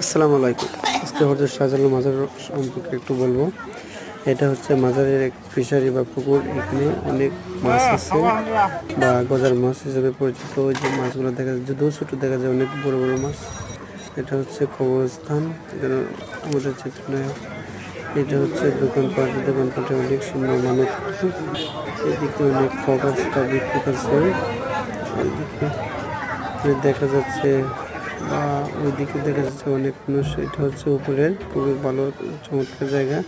আসসালামু আলাইকুম। আজকে হজরত শাহজালাল মাজার সম্পর্কে একটু বলবো। এটা হচ্ছে মাজারের এক ফিশারি বা পুকুর। এখানে অনেক মাছ আছে বা গজার মাছ হিসেবে পরিচিত। ওই যে মাছগুলো দেখা যায়, যদিও ছোটো দেখা যায়, অনেক বড় বড় মাছ। এটা হচ্ছে কবরস্থান, এখানে আমাদের চিত্রনায়ক। এটা হচ্ছে দোকানপাটে অনেক সুন্দর মানত। এদিকে অনেক ফক আছে, তা বিক্ষোভ আছে। এদিকে দেখা যাচ্ছে বা ওইদিকে দেখা যাচ্ছে অনেক মানুষ। এটা হচ্ছে উপরের খুবই ভালো চমৎকার জায়গা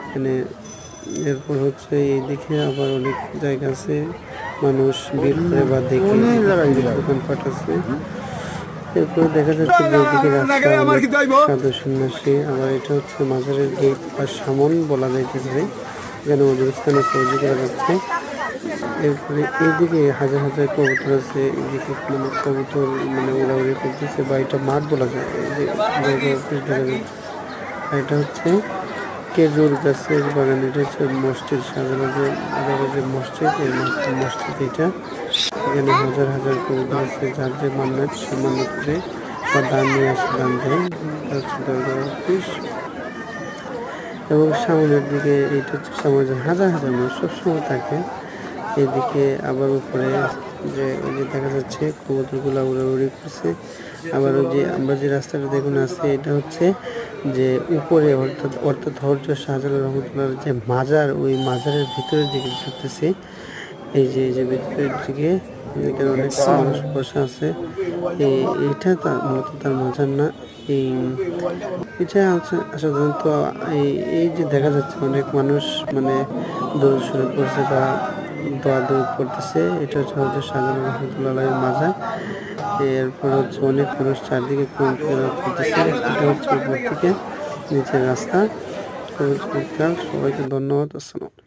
এখানে। এরপর হচ্ছে এইদিকে আবার অনেক জায়গা আছে, মানুষ ভিড় করে বা দেখে দোকানপাট আছে। এরপর দেখা যাচ্ছে যে এইদিকে রাস্তা অনেক সাধু সন্ন্যাসী। আবার এটা হচ্ছে মাজারের গেট বা সামন বলা যাইতেছে, এখানে অজুস্থানে সহ্য করা যাচ্ছে। এরপরে এইদিকে হাজার হাজার কবুতর আছে, এদিকে মানে কবুতর মানে উড়াউড়ি করতেছে, বা এটা মাঠ বলা যায়। এই যে জায়গা দেখা যাচ্ছে, এটা হচ্ছে খেজুর গাছের বাগান। এটা হচ্ছে মসজিদ, শাহজালাল যে মসজিদ, এই মসজিদ এটা। এখানে হাজার হাজার কবুতর আছে, যার যে মান্নাত সে মান্নাত করে বা দান নিয়ে আসে, দান দেয়। হচ্ছে দরগাহ অফিস। এবং সামনের দিকে এইটা হচ্ছে সামনে হাজার হাজার মানুষ সবসময় থাকে। এদিকে আবার উপরে যে ওই যে দেখা যাচ্ছে কবুতরগুলো উড়াউড়ি করছে। আবার ওই যে আমরা যে রাস্তাটা দেখুন আছে, এটা হচ্ছে যে উপরে অর্থাৎ হযরত শাহজালাল রহমতুল্লাহর যে মাজার, ওই মাজারের ভিতরের দিকে ঢুকতেছে। এই যে ভিতরের দিকে এখানে অনেক মানুষ বসে আছে। এইটা মূলত তার মাজার না। এই এটা হচ্ছে সাধারণত এই যে দেখা যাচ্ছে অনেক মানুষ মানে দৌড় শুরু করছে বা দৌড় করতেছে। এটা হচ্ছে হযরত শাহজালাল রহমতুল্লাহ মাজার। এরপর হচ্ছে অনেক মানুষ চারদিকে করতেছে। এটা হচ্ছে উপর থেকে নিচের রাস্তা। সবাইকে ধন্যবাদ। আসসালাম।